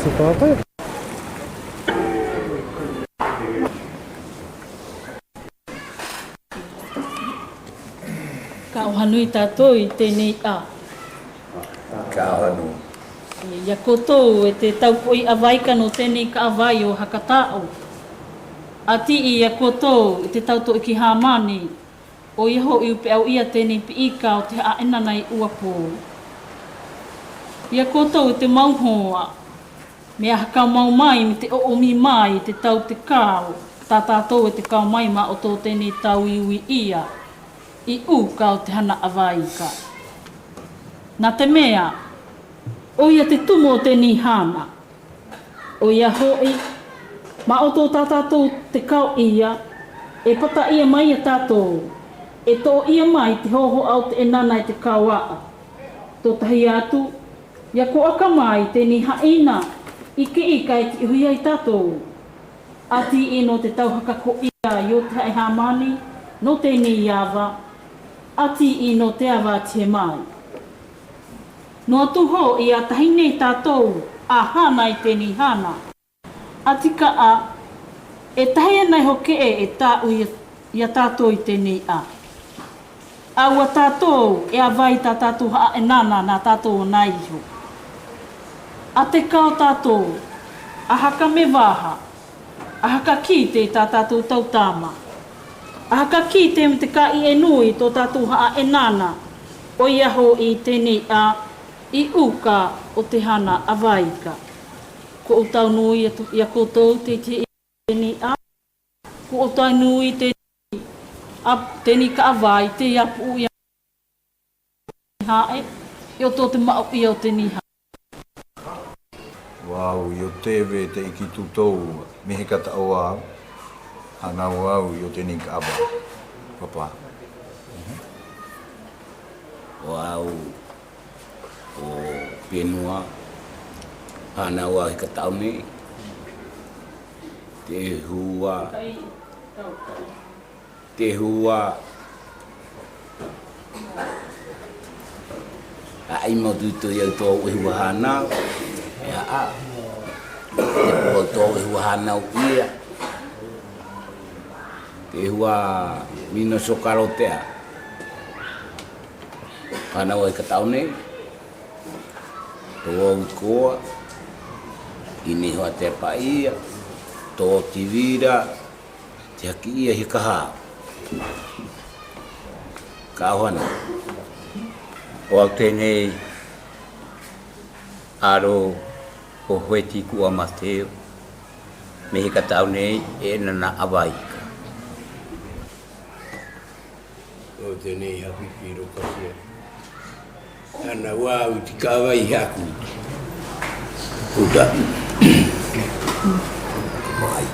Separateur. Ka o hanui tātou I tēnei a. Ka hanu. Ia koutou e te taupoi avaika no tēnei ka avai o Hakatao. Ati ia koutou e te tauto I ki Hāmani. O ia ho I upe au ia tēnei pi ika o te haena nei uapo. Ia koutou e te mauhoa. Mea hakau mau mai me te oomi mai te tau te kao. Tā tātou e te kao mai ma o tō tēnei tau iwi ia. I ka o te hana avaika. Nā te mea, o ia te tumo o te nihana. O ia hoi, ma o tō tātou te kao ia, e pata ia mai a tātou. E tō ia mai te hoho au te enana I te kauaa. Tō tahi atu, ia ko aka mai te ni haina, ike ika I te ihuia I tātou. Ati ino te tauhaka ko ia I o te hai Hāmani, no te ni iawa, ati I no te awa te mai. No atu ho I a tahine tātou a hana I te ni hana. Ati ka a, e tahi nei hoke e tā ui I a tātou I te ni a. Aua tātou e a vai tā tātou haa e nana nā tātou o nai iho. A te kao tātou, a haka me waha, a haka ki te tā tātou tautāma. A haka ki te me te ka I e nui tō tātou haa e nana, o ia ho I tēnei a, I uka o te hana a waika. Ko o tau nui I a koutou te tēnei a, ko o tau nui tēnei ka awai, te iapu I a hae, I o tō te mao I o tēnei hae. Wau, I o tewe te iki tutou me he kata o au. Hana wau I o tēnei ka awa. Papa. Wau, o penua, hana wau I ka tau nei. Te hua, a ai mau tuto I au tō ui hua hanau. Ea a, te po tō ui hua hanau ia. Te hua mino sokarotea. Hana wai ka tau nei. Tō au koa. Ini hoa te pa ia. Tō tivira. Te haki ia hi kaha. Ka hoana. O au tēnei aro o hueti kua mateo. Me he ka tau nei e nana awaika. O tēnei hapi piro kasia. Ana wau tika awai haku. Uda. Mai.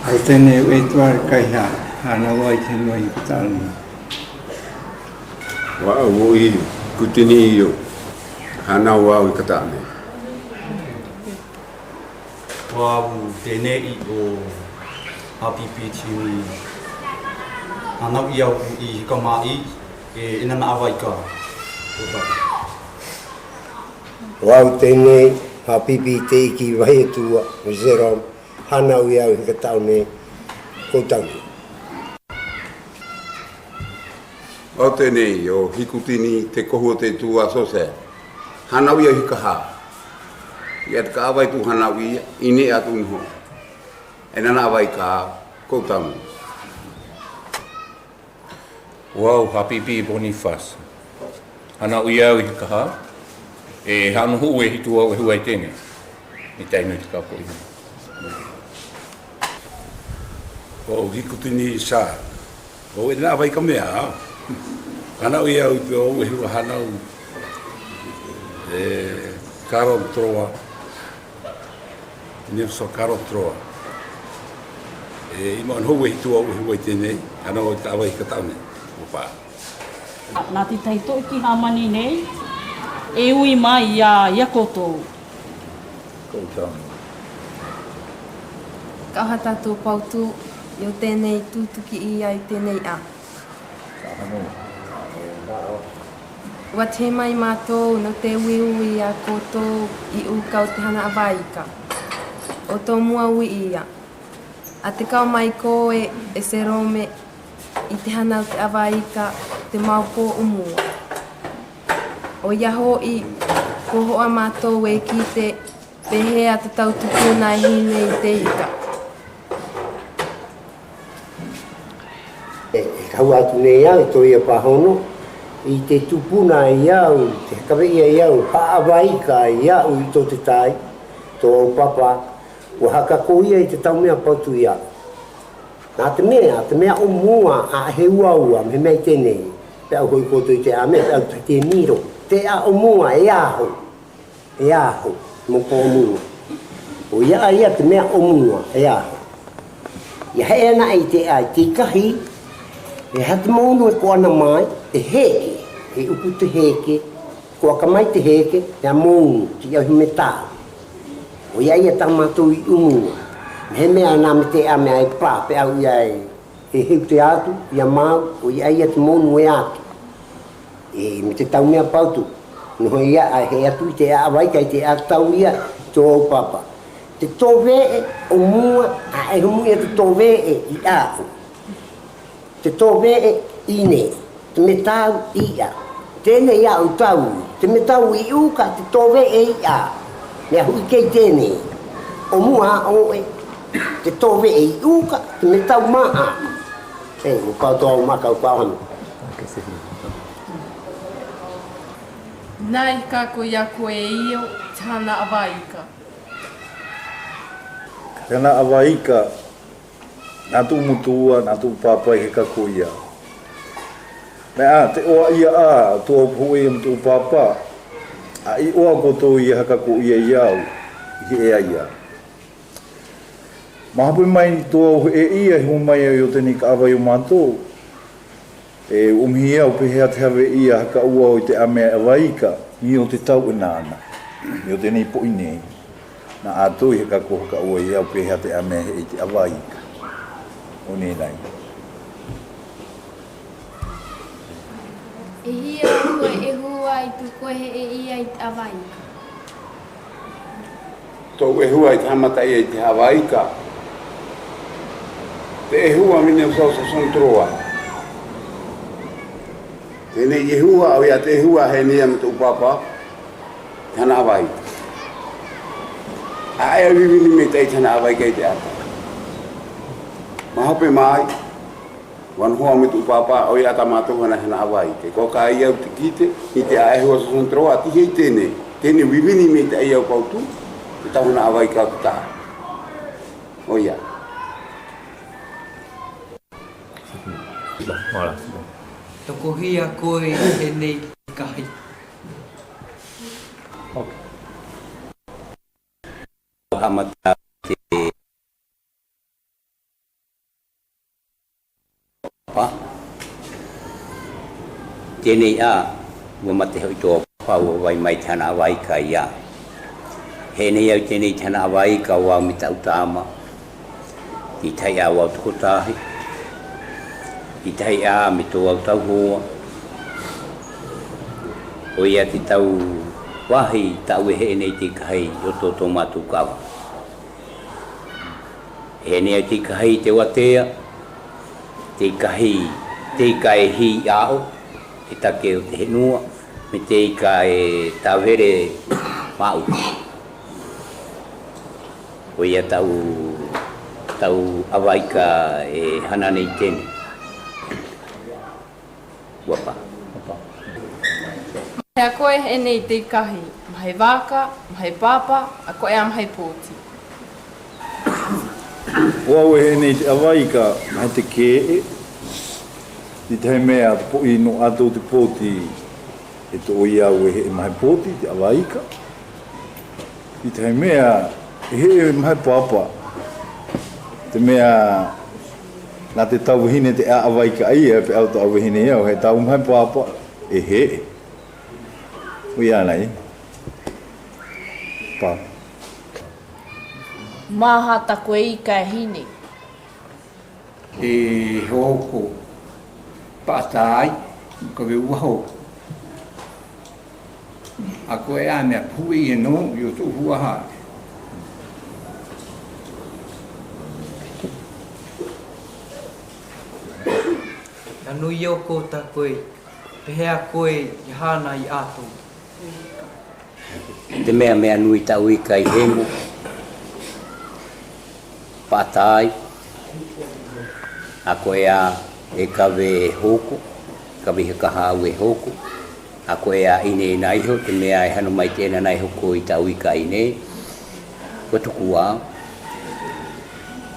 Ai tēnei e tuare kai ha, hana wai te noi I tānu. Wau o I kutini I o. Hana wau I katane. Wau tēnei o hapipi tiwi. Anau I au I hika mai e inana awaika. Wau tēnei hapipi te iki wahi tua o Zerom. Hana ui au hika taune koutangi. O tēnei o hikutini te kohu o te tua sose. Hana ui au hika ha. Ia te ka awai tu hana ui ini atu nho. E nana awai ka koutangi. Wau hapipi Boniface. Hana ui au I kaha. E hanu hu e hitu au e huai tene. I tainu I te kapo I. O hikutini sa. O e nana awai ka mea. Hana ui au te o e hua hana u. Karo troa. Nefso karo troa. Ima an hou e hitu au e huai tene. Hana o te awai ka taune. Opa. Nā te taito I ki Hāmani nei, e ui mai ia koutou. Koutangi. Kaha tātou pautu I o tēnei tūtuki I ai tēnei a. Ka hanu. Ua te mai mātou no te wiu I a koutou I ukau te hana awaika. o tō mua ui ia. A te kau mai ko e se rome i te hana o te awaika te maupo o mua. O ia hoi ko hoa mātou e ki te pehea te tautukuna e hine i te hika. E kau atu nei au, tō ia pahono, i te tupuna i au, te kawea i au, haawaika i au i tō te tai, tō papa, o haka koia i te taumea pautu i au. Nā te mea o mua a he ua me mei tēnei, pe au hoi koto i te ame, pe au te miro, te a o mua e aho, mo ko o mua. O ia te mea o mua e aho. Ia hea na i te ai, te kahi, e hata maunu e ko ana mai, te heke, e upu te heke, ko aka mai te heke, te a maunu, te iau hime tāu. O ia tamatu i umua. Me mea nā me te ame ai pā, pe au ia e heu te atu, ia mau, o ia te maunu e atu. E me te tau mea pautu, no ia he atu i te awaika i te atau ia, tō papa. Te tōwee o mua, a e humu ia te tōwee i āu. Te tōwee i ne, te me tau i a. Tēnei au tau, te me tau i uka, te tōwee i a. Mea hui kei tēnei, o mua o e, te tōwee i uka, te me tau maa. E, o koutou makau kauhanu. Nai kako ia koe io, tana awaika. Tēnā awaika, nā tū mutua, nā tū pāpai he kako ia. Mea, te oa ia a, tō pui am tū pāpā, a i oa koto ia kako ia iau, i ea ia. Mahapui mai tō e ia, himu mai o tēni ka awai o mātou, e umhia o pehea te hawe ia haka ua o te amea awaika, ni o te tau inana, ni o tēnei po inei. Na atu i haka ko haka ua ia o pehea te amea he i te awaika. O nei nai. E hia koe e hua i tu koe he e ia i te awaika. Tō e hua i te hamata ia i te awaika. Te e hua mine o sausa sontroa. Tēnei e hua au ia te e hua he nia me tō papa, tana awaika. A ea vivini me tei tana awaika i te ata. Mahope mai, wan hoa me tō papa, au ia ta mātou hana hana awaika. Ko ka ia u te kite, i te ae hua sa sontroa, tihe i tēnei. Tēnei vivini me te ia u pautu, te tau hana awaika o te tā. O ia. Hola. Toko hia koe e nei kahi. Hamata te pa. Tēnei a, wa mate hoi tō pau wai mai tana awaika ia. He nei au tēnei tana awaika wau mi tau tāma. I tai a wau tukotahi. I tai a me tō au tau hoa. O ia te tau wahi tau e he nei te kahi o tō mātou kawa. He nei te kahi te watea, te kahi te kai hi ao, e take o te henua, me te kai tauhere mau. O ia tau awaika e hana nei tēne. Wapa. Hea koe e nei te kahi, mahai waka, mahai papa, a koe a mahai pōti. Wau e nei te awaika, mai te kee, i te mea po i no ato te pōti, e to iau e he mahai pōti, te awaika. I te mea, e he mahai papa, te mea, nā te tauhine te awaika ia, pe au tauhine iau, he tau mahai papa, e he. Ui anai. Pa. Maha ta koe i kai hine. E hoko pātai, ko we uaho. A koe a mea pui e no, i o tō huaha. nui o ko ta koe, pehea koe i hana i ato. Te mea nui tau i kai hemu. Patai. A koe a e kawe hoku, kawe he kahau e hoku. A koe a ine na iho, te mea e hano mai tēna na iho ko i tau i kai nei. Ko tuku a.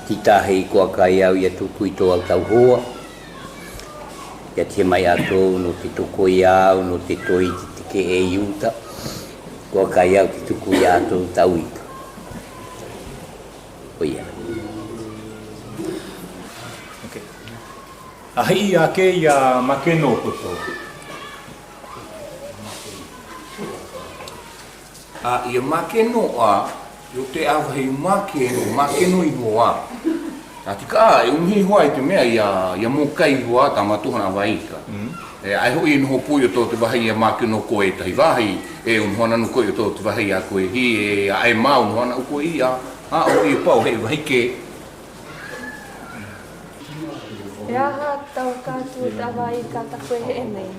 Ti tahe i kua kai au i atu kui tō au tau hoa. Ia te mai ato no te tuko i au, no te toi te tike e iuta. Kua kai au te tuku i ato tau ika. Oia. Ahi a ke ia makeno koto. Ia makeno a, yo te awhai makeno i hoa. A tika e unhi hoa i te mea ia mokai hoa ta matuhana waika. Ai hoi ino pui o tō te wahi ia makeno koe tahi wahi, e unhoana no koe o tō te wahi a koe hi, e ai mau unhoana o koe ia, a o i pau hei wahi ke. E aha tau kātua te awa i ka koe he e nei.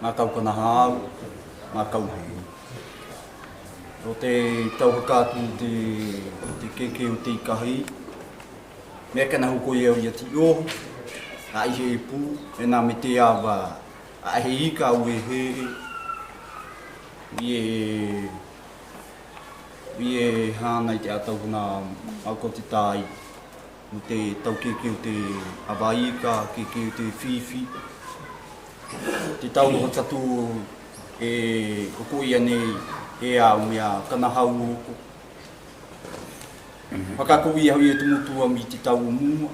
Ngā tau kana hau, ngā kauhi. Ro te tau kātua te keke o te kahi. Mea kana huko i au i ati o, a ihe i pū, e nā me te awa, a he i ka ue he, i e hānai te atau huna ako te tai, o te tau keke o te awaika, keke o te whiwhi. Te tau ho tatu e koko ia nei e au mea kanahau oko. Whakako i hau i e tumutua mi te tau mua,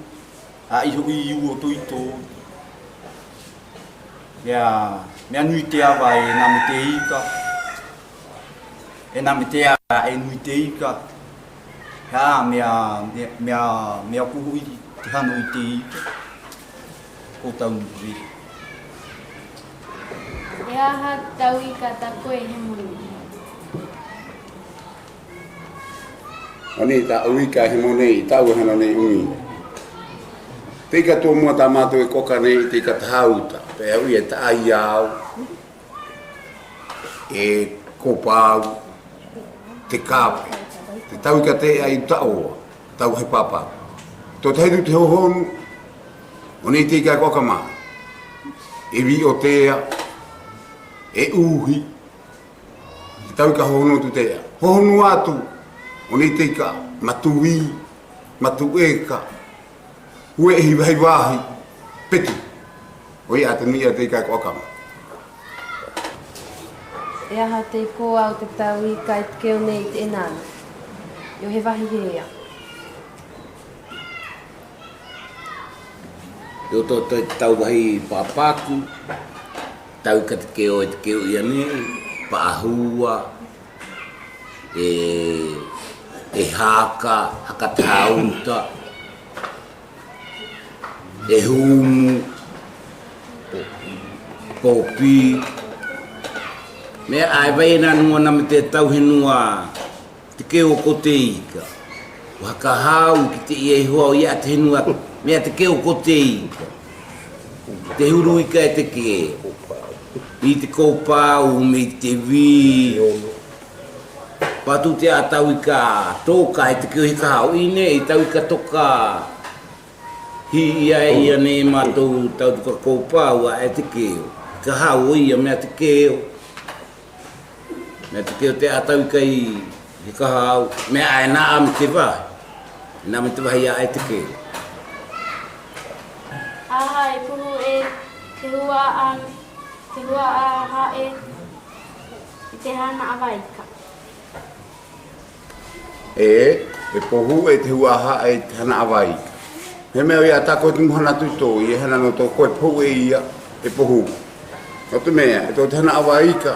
a iho i iu o toito. Mea nui te awa e nā me te ika, e nā me te awa e nui te ika. Mea kuhu i te hano i te ika, ko tau nui. E aha tau i ka ta koe he moni. Ani ta uika he moni i tau hana nei ui. Teika tō mua tā mātou e koka nei te ka tahauta. Pe au i e ta ai au, e kopau, te kāpe. Te tau i ka te ai tau, tau he papa. Tō te heidu te hohonu, o nei te ka koka mai. E vi o tea, e uhi. Te tau i ka hohonu tu tea. Hohonu atu, o nei te ka matui, matu eka, hue e hiwahi wahi, peti. O ia te nia te kai kokama. E aha te ko au te tau i kai te keo nei te enana. Yo he wahi hea. Yo tō te tau wahi pāpāku, tau ka te keo ia nei, paahua, e haka, haka tauta, e humu, popi. Mea ai vai nā nua na me te tau henua, te keo ko te ika. O haka hau ki te ia i hoa o ia te henua, mea te keo ko te ika. Te huru ika e te keo. I te koupau, me te vi. Patu te a tau ika toka e te keo hika hau ine, i tau ika toka. Hi ia nei mātou tau tuka koupau a e te keo. Ka hau ia mea te keo. Mea te keo te atau i kai he kahau. Mea ae nā ame te wahi. Nā me te wahi a e te keo. Aha e puhu e te hua a hae i te hana awaika. E pohu e te hua hae te hana awaika. He mea ia tā koe te muhana tuto i e hana no tō koe pohu e ia e pohu. O te mea, e tō te hana awaika.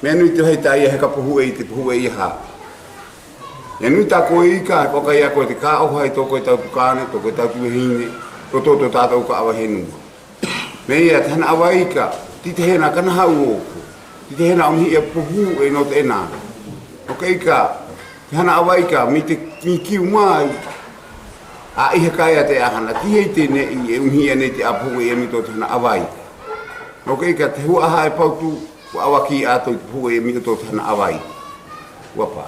Mea nui te hei tā ia he ka pohu e i te pohu e ia ha. E nui tā koe ika, e poka ia koe te kā oha i tō koe tau tukane, tō koe tau tuwehine, tō tō tātou ka awa henua. Mea ia te hana awaika, ti te hena kana hau oku. Ti te hena omhi e pohu e no te enana. Poka ika, te hana awaika, mi kiu mai, A ihe kai te ahana ti hei tene i e unhia nei te apu e mito tana awai. No kei ka te hua aha e pautu ko awaki ato i pu e mito tana awai. Wapa.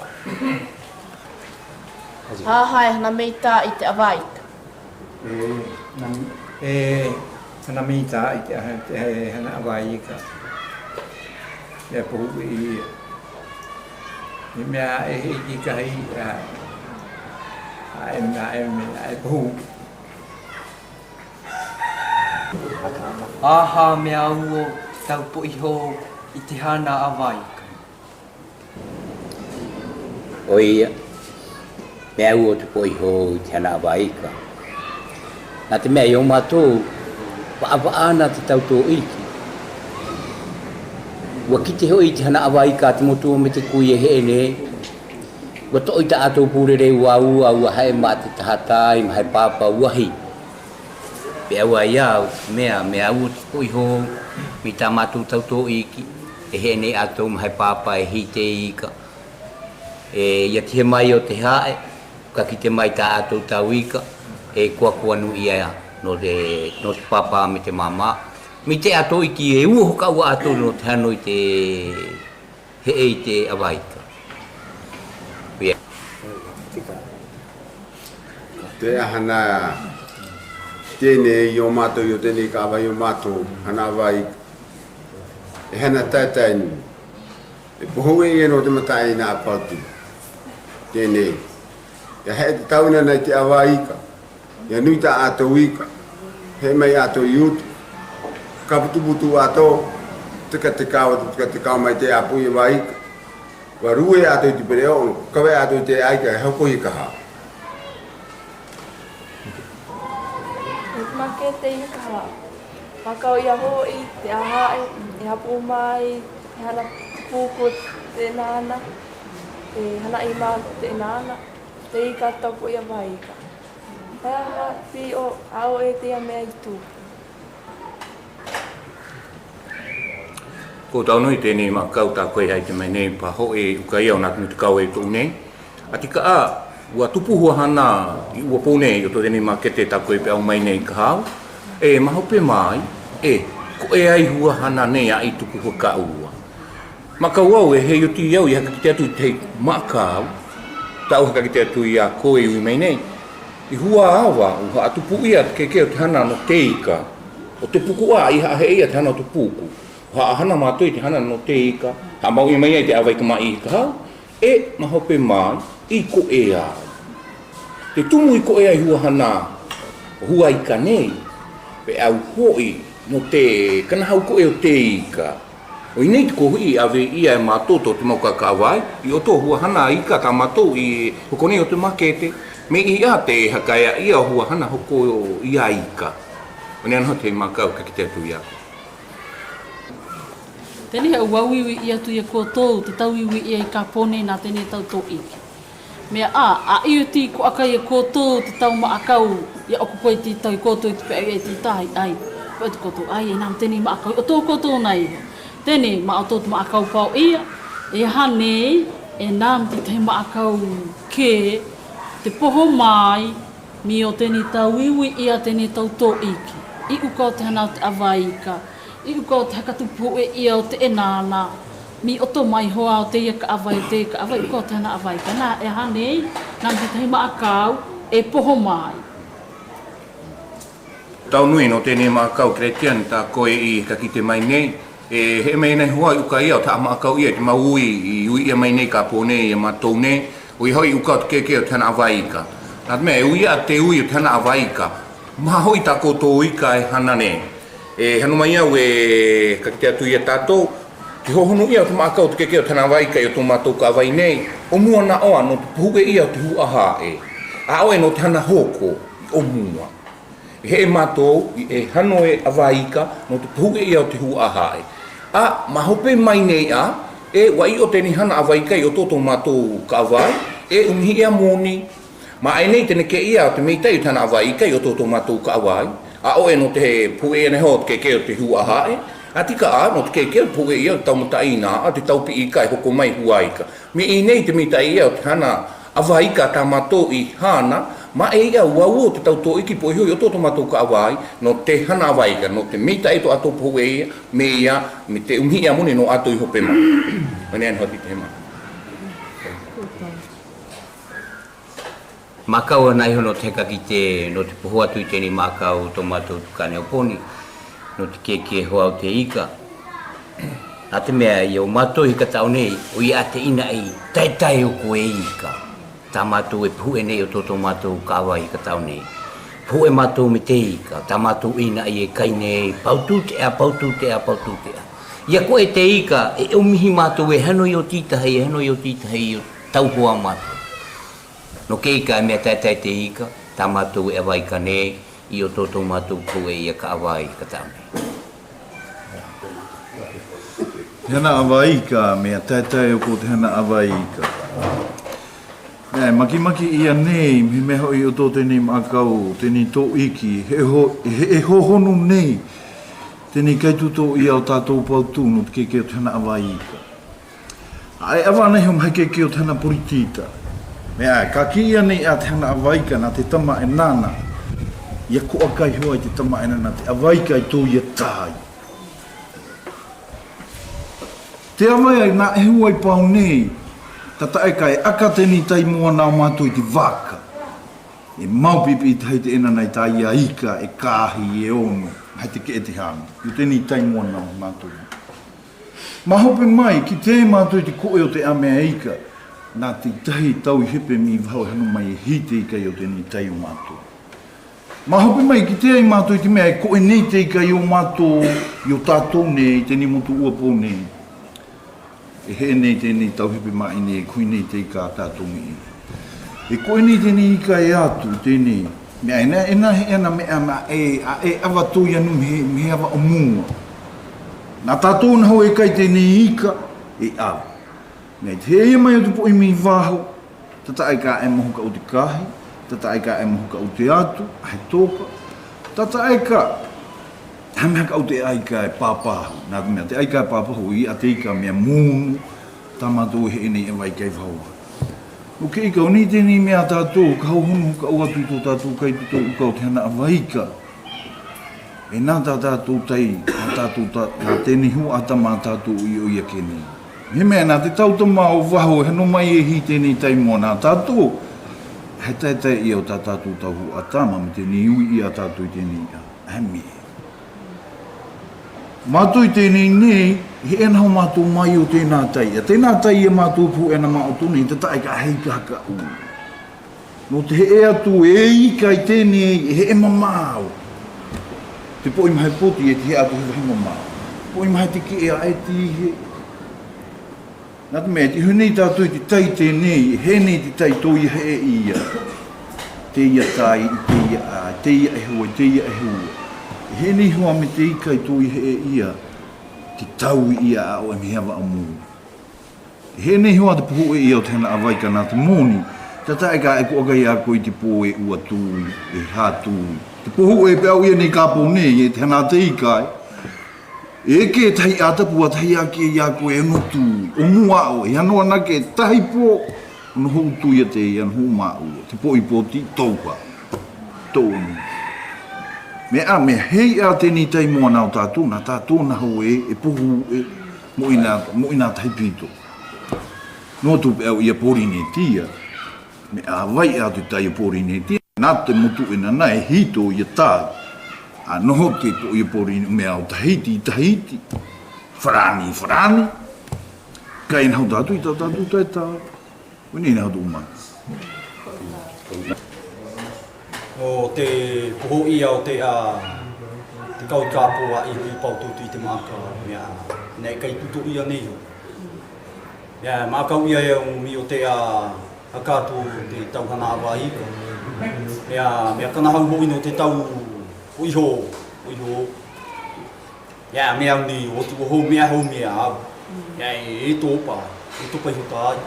Hahai hana meita i te awai. Hana meita i te hana awai ka. Mea puhu i mea i ka hei e puhu. Aha mea uo tau po iho i te hana awai. O ia, mea uo te po iho i te hana awai ka. Nā te mea i o mātou, wa'awaana te tau tō iki. Wa ki te hoi te hana awai ka te motu me te kui e he ne. Wa to i ta ato pūrere ua ua ua hae mā te tahatai ma hae pāpā uahi. Pea ua iau mea ua te po iho mi tā mātou tau tō iki. E he ne ato ma hae pāpā e hi te ika. Ia te he mai o te hae, ka ki te mai tā ato tau ika. E kua nu ia no te pāpā me te māmā. Mi te ato iki e ua hoka ua ato no te hano i te he e te awaika. Te ahana tēne i o mātou i o tēne i ka awai o mātou hana awai. E hana tātaini. E poho e no te matai nā pātu. Tēne. E hei te tauna nei te awai ka. Ia nui ta ato ika. He mai ato i utu. Ka putu ato. Tika te kau mai te apu i waika. Wa rue ato i te pere ono. Kawe ato i te aika e hauko i kaha. Make te ina kaha. Makau ia ho i te ahae, e hapu mai, e hana puko te nana, e hana i mā te nana, te ika tapu ia waika. Haha, pi o ao e te a mea i tū. Ko taunui tēnei mā kau tā koe hai te mai nei pa ho e uka iau nā tunu te kau e tō nei. A tika a, ua tupuhua hana i ua pōnei o tō tēnei mā kete tā koe pe au mai nei ka hau. E maho pe mai, ko e ai hua hana nei a i tupuhua ka ua. Ma kau au e hei o ti iau i haka ki te atu te makau, tau haka ki te atu i a koe ui mai nei. I hua awa, uha atupu ia te kekeo te hana no te ika. O te puku a, i hae ia te hana o te puku. Ha hana mātoi te hana no te ika. Ha mau i mai ai te awai ka mai i ka hau. E maho pe mai, i ko e ai. Te tumu i ko e ai hua hana, hua ika nei. Pe au hoi no te, kana hau ko e o te ika. O i nei te kohui ave ia e mātoto te mauka ka awai. I o tō hua hana ika tā mātou i hokone o te makete. Me i a te hakaia ia hua hana hoko ia ika. O ne anho te makau ka ki te atu ia. Tēnei au wawiwi i atu ia kōtou, te tauiwi i ka pōne nā tēnei tau tō iki. Mea a iuti ko akai e kōtou te tau ma akau, ia oku koe ti tau i kōtou i te pēi e ti tahi, ai. Koe te kōtou, ai e nām tēnei ma akau, o tō kōtou nei. Tēnei ma o tō te ma akau pau ia, e hanei, e nām ti te ma akau ke, te poho mai, mi o tēnei tauiwi i a tēnei tau tō iki. I uka o te hana o te awaika. I uka o te hakatupu e ia o te enana, mi o tō mai hoa o te ia ka awai, te ka awai, uka o te hana awai ka. Nā e hanei, nā te tehi maakau, e poho mai. Tau nui no tēnei maakau kretian tā koe i ka ki te mai nei. E he mei nei hoa i uka ia o tā maakau ia, te maui i ui ia mai nei ka pōne i matou nei. O i hoi uka o te keke o te hana awai ka. Nā te mea, e ui a te ui o te hana awai ka. Maha hoi tā koutou ika e hana nei. E hanu mai au e ka te atu ia tātou, te hohonu ia o te maakau te keke o tana waika i o tō mātou ka awai nei, o mua na oa no te puhuke ia o te hu aha e. A oe no te hana hoko o mua. E he mātou e hano e awaika no te puhuke ia o te hu aha e. A mahope mai nei a, e wai o tēni hana awaika i o tō mātou ka awai, e umhi ia mōni. Ma ai nei tēne ke ia o te meitai o tana awaika i o tō mātou ka awai, a oe no te puhe ene ho te keke o te hua hae, a tika a no te keke o te puhe ia o taumata ina, a te taupi i kai hoko mai huaika. Me i nei te mita ia o te hana awaika tā mato i hana, Ma e ia ua te tau tō iki po hoi o tō matou ka awai, no te hana awai ka, no te mita e tō ato pohu e ia, me ia, me te umhi ia mone no ato i hope ma. Mane anu hati te ma. Makau anai hono te kaki te, no te pohu atu i tēni makau tō matou tukane o poni, no te keke hoa o te ika. Nā te mea i o matou hika tau nei, o i a te ina i tai o koe ika. Tā matou e puhe nei o tō matou kawa hika tau nei. Puhe matou me te ika, tā matou ina i e kai nei, pautu te a. Ia koe te ika, e umihi matou e hano i o titahi, o tau hoa matou. No ke ika e mea tai te ika, tā matou e awai ka nei, i o tō matou puhe i a ka awai hika tau nei. Hena awaika, mea tai o ko te hena awaika. Nē, maki ia nei, me me hoi o tō tēnei makau, tēnei tō iki, he hohonu nei, tēnei kaitu tō ia o tātou pautu no te keke o te hana awaika. Ai awa nei ho mai keke o te hana poritita. Mea, ka ki ia nei a te hana awaika na te tama e nana, ia ko akai hoa i te tama e nana, te awaika i tō ia tai. Te awai ai nā e huai pau nei, tata e kai aka tēni tai mua nao mātou i te waka. E maupipi i tai te ena nei tai a ika, e kāhi, e ono, hai te ke e te hana. I tēni tai mua nao mātou. Ma hope mai, ki te mātou i te koe o te amea ika, nā te tahi tau i hepe mi vau hanu mai e hite ika i o tēni tai o mātou. Ma hope mai, ki te ai mātou i te mea, e koe nei te ika i o mātou, i o tātou nei, tēni motu uapo nei. E he nei tēnei tauhipi mai nei, e kui nei te ika tātongi i. E koe nei tēnei ika e atu, tēnei, mea ena he ena mea ma e awa tō ianu me awa o mua. Nā tātou na hau e kai tēnei ika, e au. Mea te hea mai o te po i mi wāho, tata e ka e mahuka o te kahi, tata e ka e mahuka o te atu, ahe tōka, tata e ka, mea ka o te aika e pāpahu, nā mea te aika e pāpahu i a te ika mea mūnu, tā mātou he enei e wai kei whaua. O ke ika o ni tēnei mea tātou, ka hau honu ka o atu tō tātou kai tō uka o te hana a waika. E nā tā tātou tai, nā tēnei hu ata mā tātou i o ia kenei. He mea nā te tautama o waho, he no mai e hi tēnei tai mua nā tātou, he tai i o tā tātou tahu ata, ma me tēnei ui i a tātou i tēnei a. He mea. Mātou i tēnei nei, he ena hau mātou mai o tēnā tai. A tēnā tai e mātou pu ena mā o tūnei, te tai ka heika haka u. No te he e atu e ika i tēnei, he e mamāo. Te po i mahai poti e te he atu he wahi mamāo. Po i mahai te ke e a e tihe. Nā te mea, te hunei tātou i te tai tēnei, he nei te tai tō i he e ia. Te ia tai, te ia a, te ia e hua, te ia e hua. He nei hoa me te ika i tō i he e ia, te tau i ia a o e mehawa a mū. He nei hoa te poho e ia o tēnā awaika nā te mōni, tata e ka e kuaga i a koe te pō e ua tūi, e hā tūi. Te poho e pe au ia nei kāpō nei, e tēnā te ika e. E ke tahi a tapu a tahi a ke i a koe e no tūi, o mua o, e anoa na ke tahi pō, no hou tūi a te i an hou mā ua, te pō i pōti taupa, tōni. Me hei a tēnei tai mua nao tātou, nā tātou na hau e puhu e mo ina tai pito. No tupe au ia pori ne tia, me a vai a te tai pori ne tia, nā te motu e nana e hito ia tai, a noho te po ia pori me au tahiti, wharani, kai nau tātou i tātou tai tai, wini nau tō umai. O te poho ia o te kau kāpua i paututu i te mākau, mea nei kai tutu ia nei ho. Mea mākau ia e o te hakātu te tauhana awa ika. Mea kanahau hoi no te tau uiho. Mea uni o tu ho mea au. E tōpa, e topa i ho tāi.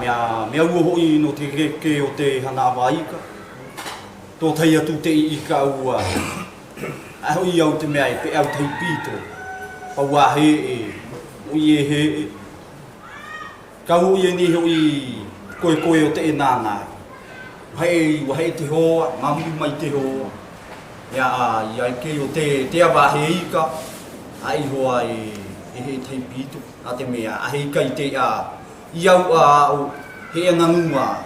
Mea ua hoi no te ke o te hana awa ika. Tō tai atu te i ka ua. A hoi au te mea e pe au tai pito. Paua he e, ui e he e. Ka hui e ni hoi koe o te e nāngai. Wahai te hoa, mamuri mai te hoa. Ia ke o te awa he ika, ai hoa e he tei pito, a te mea, a he ika I te iau a au, he angangua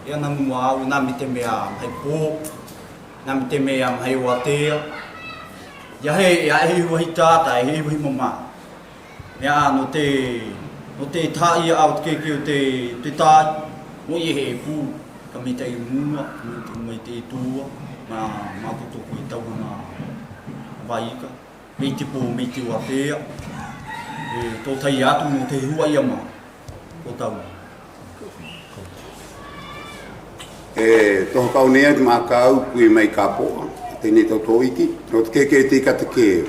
au, nā mi te mea mai pō, nā mi te mea mai o atea. Ia he wahi tāta, he wahi mama. Ia no te tāia au te keke o te tāi, no I he pū, ka me te mua, me te tua, ma kutoko I tau na waika, me te pō, me te watea, tō tai atu no te hua ia ma, o tau. Toho kau nea te mākau kui mai ka pōa, tēnei tau tōiki, no te keke te ika te keo.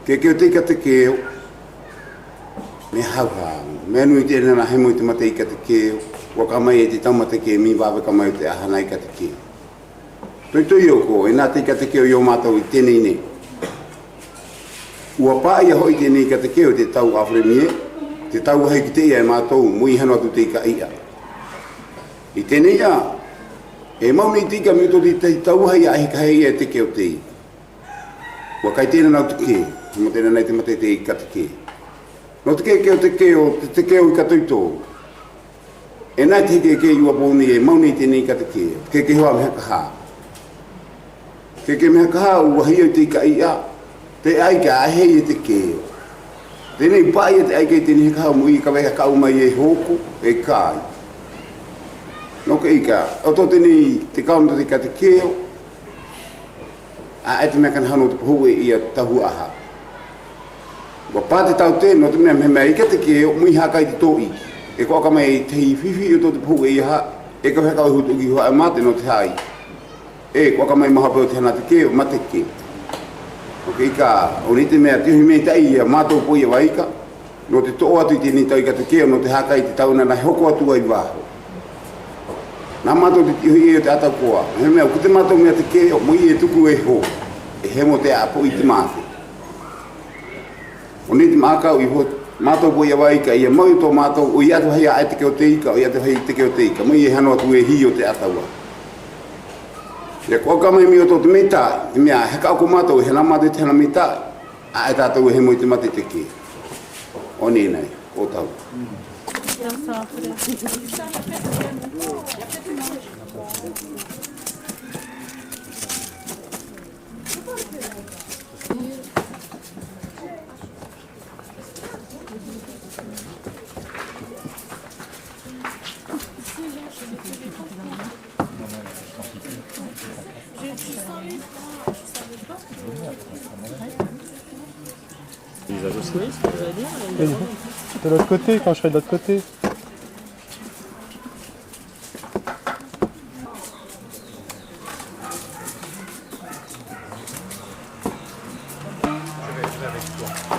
Keke o te ika te keo, me hauhau, me nui tēnei na hemo I te mate ika te keo, waka mai e te taumata ke mi waweka mai o te ahana ika te keo. Toi o ko, e nā te ika te keo I o mātou I tēnei nei. Ua pā ia hoi tēnei ika te keo te tau awhremie, te tau hei ki te ia e mātou, mui hano atu te ika ia. I tēnei ia, e mauni I tika mi tō te tau hei a heka hei e te keo te ika. Ua kai tēnei nau te keo, mo tēnei nei te mate te ika te keo. No te keo te keo I ka toitō. E nai te keke I ua pōni e mauni tēnei ika te keo, keke hoa meha ka hā. Keke meha ka hā ua hia I te ika ia, te aika a hei e te keo. Tēnei pai e te aika I tēnei heka hau mui ka weha kau mai e hoko, e kai. No ka ika, o tō tēnei te kaunta te ka te keo, a e te mea kana hano te puhu e ia tahu aha. Wa pā te tau tēno, te mea mea ika te keo, mui haka I te tō iki. E kua ka mai te hiwhiwhi o tō te puhu e ia, e ka wheka o hutu ki hoa e mate no te hai. E kua ka mai maha pēo te hana te keo, mate keo. O ka ika, o ni te mea, te hui mei tai ia mātou po ia waika, no te tō atu I tēnei tau ika te keo, no te haka I te tauna na hoko atu ai waho. Nā mātou te tihui e o te atau koa. He mea, ku te mātou mea te keo, mui e tuku e ho. E he mo te apo I te māte. O ni te mākau I ho, mātou po ia waika, ia mau tō mātou, o I atu hei a te keo te ika, o I atu hei te keo te ika. Mui e hano atu e hi o te ataua. Ia kua kamai mi o tō te meitai, te mea, he kao ko mātou, he nā mātou te hana meitai, a e tātou e he mo I te mate te keo. O ni nei, o tau. De l'autre côté, quand je serai de l'autre côté.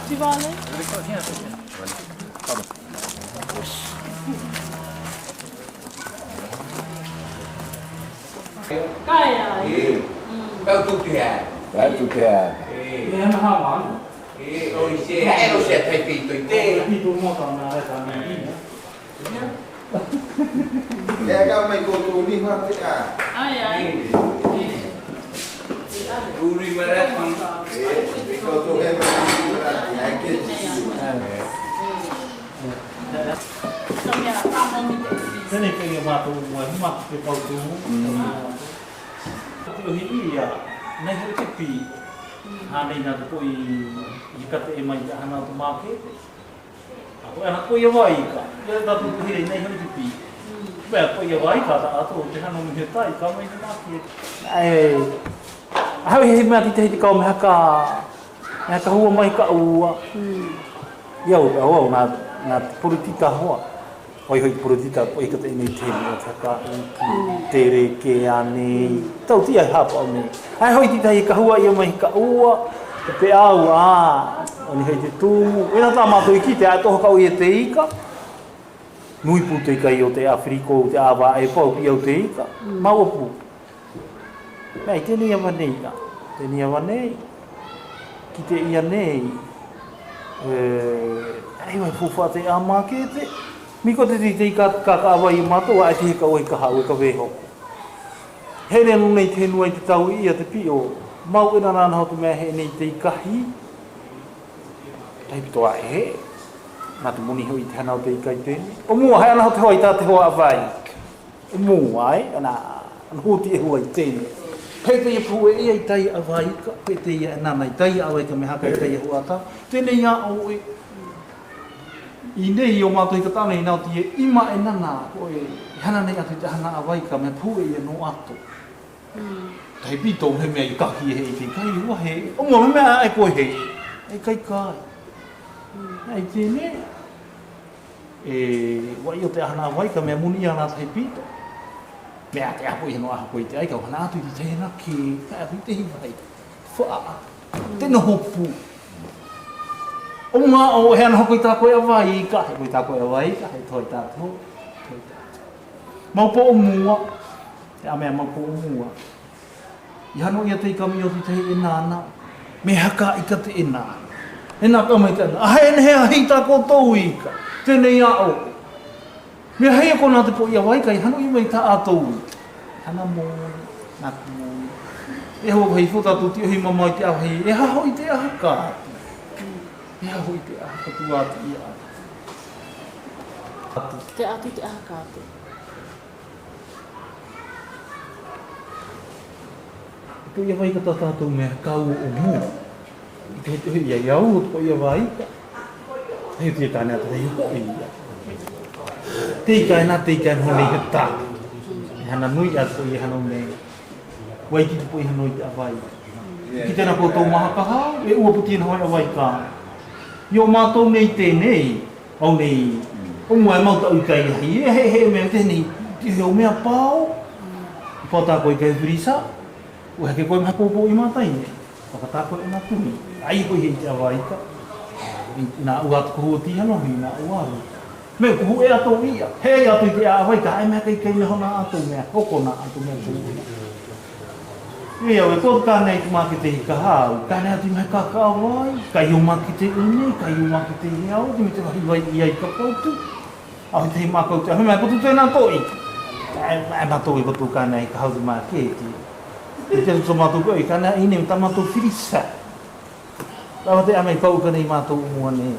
Tu vas aller? Pardon. Kaya. Kau tu kia. Vai tu kia. Ni hama hama. O I se haero se tai pito I te. Pito mo ka na re ka ni. E ka mai ko tu ni ha te ka. Ai. Uri mara kan. Ko tu he mai ke. Tēnei kei mātou mua hima te pautu. Te ohi ia, nei hoi te pi, hānei nā te poi I kate e mai te hana o te mākete. A koe ana koe ia waika, ia tātou kuhire nei hoi te pi. Pea koe ia waika ta ato, te hana o mihe tai, ka mai te mākete. Hau hei mea ti te hei te kau me haka hua mai ka ua. Iau, au, nā te politita hoa. Oi hoi politita, oi kata inei tēne o te haka te reke anei. Tau tia i hapa au nei. Ai hoi ti tahi ka hua ia mai ka ua, te pe au, o ni hei te tūmu. Ena tā mātou I ki te ai toho kau I te ika. Nui pū te ika I o te Afriko, te awa e pau I au te ika. Maua pū. Nei, tēne ia wanei ka. Tēne ia wanei. Ki te ia nei. Ai wai fuwha te a mākete. Miko te te ka awa I mātou a te heka oi ka hau e ka weho. He ne nung nei te nuai te tau ia te pio. Mau ina nana hotu mea he nei te kahi. Tai pito a he. Nā te muni hui te hanau te ikai tēne. O mua hai ana ho te hoa I tā te hoa awai. O mua ai, ana hōti e hua I tēne. Pei te ia pū e ia I tai awai ka. Pei te ia nana I tai awai ka me haka I tai e hua ta. Tēne ia o e. I nei o mātou I ka tāne I nau te e ima e nana. O e hana nei atu te hana awai ka me pū e ia no ato. Tai pito he mea I kaki e he I te kai hua he. O mua me mea ai koe he. E kai kai. Ai tēne. Wai o te ahana wai ka mea muni ana tai pito. Mea te apo I no aha koe te ai kau hana atu I te tēna ki. Kai apu I te hiwai. Wha. Tēna hopu. O ngā o he ana hoko I tā koe awai ka. He koe tā koe awai ka. He toi tātou. Maupo o mua. Te amea maupo o mua. I hano ia te ikami o te e nāna. Me haka I ka te e nāna. E nā kama I tēnā. A hei hea hei tā koutou I ka. Tēnei a o. Mea hei a kona te po I awai ka. I hano I mai tā ātou I. Hana mōni. Nāku mōni. E hoa hei whotatu ti ohi mamai te au hei. E haho I te ahaka. E haho I te ahaka tu āti I a. Te atu te ahaka atu. Ko ia vai ka tātou mea kau o mua. I te hete ia iau o ko ia vai ka. Hei te kāne ata hei ko ia. Te kāna te kāne honei he tā. E hana nui atu I hana mea. Wai ki te po I hanoi te awai. Ki tēnā koutou maha ka hao, e ua puti hoi awai ka. I o mātou nei tēnei, au nei, o mua e mauta ui kai ahi. E he mea tēnei, te heo mea pāo. I pāo tā koe kai whirisa. Ua heke koe mahapopo I mātai ne. Whakatā koe nā tumi. Ai koe hei te awa ika. Nā ua atu kuhua ti hanohi, nā ua aru. Me kuhu e ato ia. Hei atu I te awa ika. Ai mea kai kai neho nā atu mea. Hoko nā atu mea kuhu. Ia we kōt kānei tu mā ki te hika hau. Kānei atu mai kāka awai. Kai o mā ki te une. Kai o mā ki te hiau. Te me te wahi wai ia I ka pautu. Ahi te hi mā kautu. Ahi mea kotu tēnā toi. Ai mā toi kotu kānei ka hau tu mā kēti. E te so mātou koe, kāna ine ta mātou whirisa. Tawa te amei pau kanei mātou mua ne.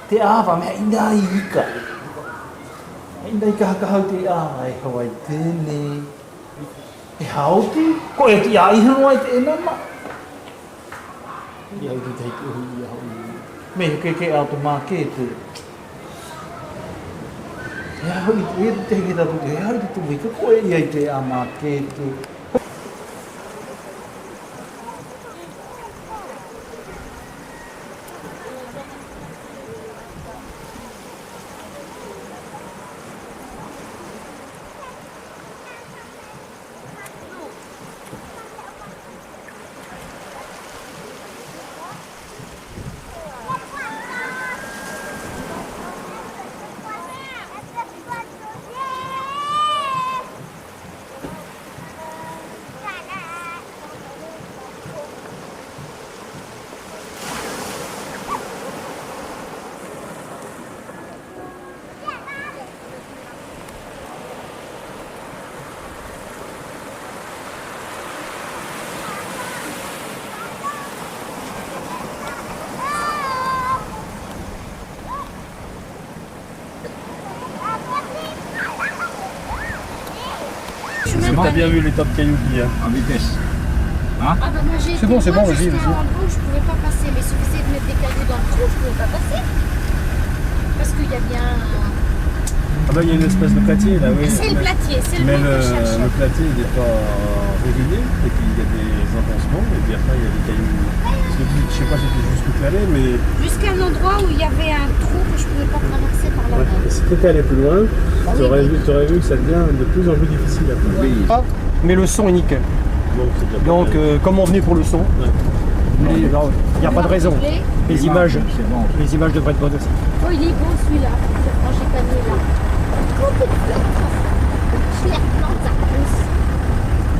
Te āwa mea ina I ika. Ina ika haka hau te āwa e hawai tēne. E hauti, ko e ti ai hano ai te enama. Ia I te heiti uhi ia hau. Me ke au te mā kēte. E hau I te heke tatu te hau I te tumu I ka koe I te a mā kēte. T'as bien vu les tas de cailloux qu'il y a. En vitesse. Hein? Ah bah moi j'ai C'est bon, vas-y, vas-y. En l'eau, je pouvais pas passer, mais suffisait de mettre des cailloux dans le trou, je pouvais pas passer. Parce qu'il y a bien... Ah bah il y a une espèce de platier là, oui. C'est le platier, c'est le mais mot que je cherchais. le platier il n'est pas régulier, et puis il y a des entancements, et puis après il y a des cailloux. Parce que je sais pas si tu jusqu'où tu allais, mais... Jusqu'à un endroit où il y avait un trou que je pouvais pas traverser par la main. Si tu étais allé plus loin, tu aurais vu que ça devient de plus en plus difficile à faire. Oui. Ah, mais le son est nickel. Donc, comme on venait pour le son, il n'y a pas de raison. Les images devraient être bonnes aussi. Oh, il est beau celui-là, quand j'ai pas mis là. Beaucoup de fleurs. Je les replante, ça pousse.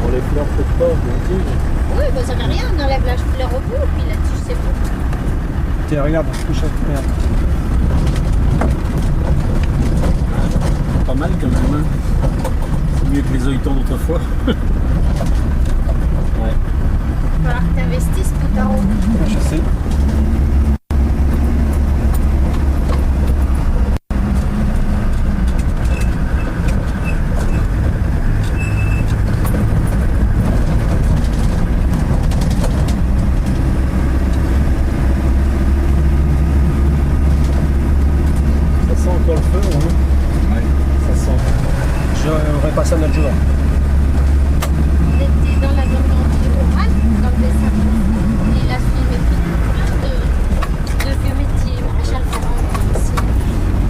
Pour les fleurs, peut-être pas, bien sûr. Oui, bah ça n'a rien, on enlève la fleur au bout, puis la tige c'est bon. Tiens, regarde, je touche à regarde. pas mal quand même. Hein. C'est mieux que les œilletons d'autrefois. Ouais. Il va falloir que tu investisses, Poutaro. Je sais. Encore le feu, hein. Ouais. Ça sent. J'aurais pas ça notre jour. Vous étiez dans la Normandie rurale, comme des sapins. Il a filmé plein de vieux métiers, maréchal Ferrand,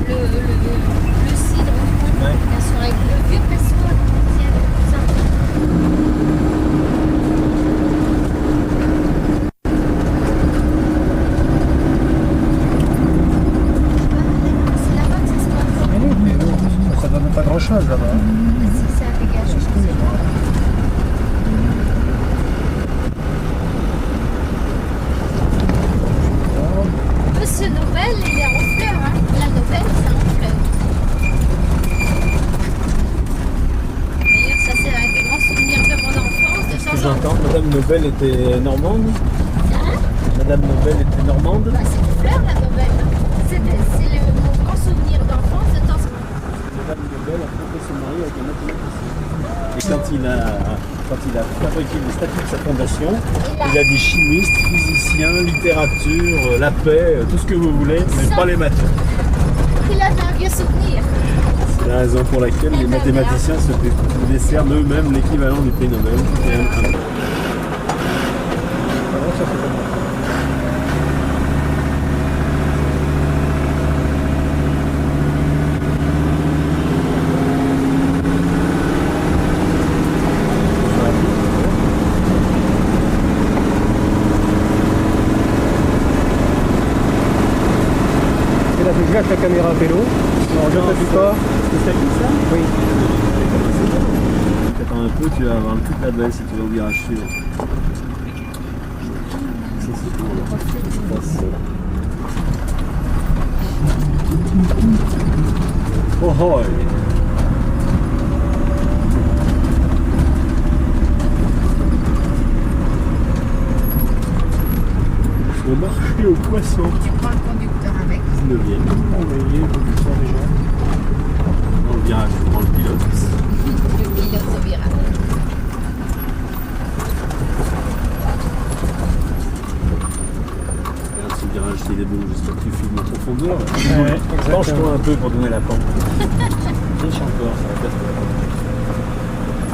le cidre, bien sûr, avec le vieux pressoir, tout ça. Ça donne pas grand chose là-bas. Si ça dégage, je sais pas. Monsieur Nobel, il est en fleurs, hein. La Nobel, c'est en fleurs. D'ailleurs, ça c'est un des grands souvenirs de mon enfance, de Ce que changer. j'entends, Madame Nobel était normande. Hein? Madame Nobel était normande. Bah, c'est des fleurs, la Nobel. C'est mon grand souvenir d'enfance de temps en temps. Madame Nobel a trompé son mari avec un mathématicien. Et quand il a fabriqué le statut de sa fondation, il a dit chimiste, physicien, littérature, la paix, tout ce que vous voulez, mais pas les maths. Il avait un vieux souvenir. C'est la raison pour laquelle les mathématiciens se décernent eux-mêmes l'équivalent du prix Nobel. Avec la caméra à vélo. Alors, je t'appuie pas. C'est ça qui ça? Oui. Attends un peu, tu vas avoir toute la baisse si tu vas au virage suivant. Ça c'est pour là. Oh oh! Au marché aux poissons. Tu prends le conducteur avec. 19e. On est lié, conducteur déjà. Dans le virage, je prends le pilote. Le pilote au virage. Regarde ce virage, s'il est bon, j'espère que tu filmes en profondeur. Ouais, Penche-toi un peu pour donner la pente. Riche encore, ça va faire.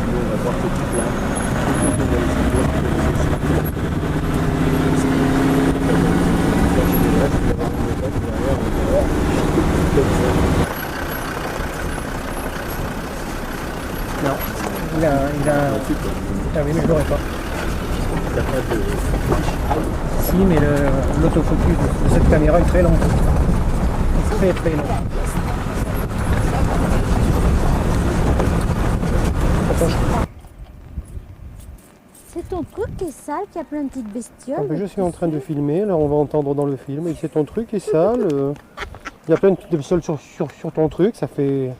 On va voir que tout là. Non, il a... Ah oui, mais je l'aurais pas. Si, mais l'autofocus de cette caméra est très lent. Très très lent. C'est ton truc qui est sale, qui a plein de petites bestioles. Je suis en train de filmer, là on va entendre dans le film, et c'est ton truc qui est sale. Il y a plein de bestioles sur ton truc, ça fait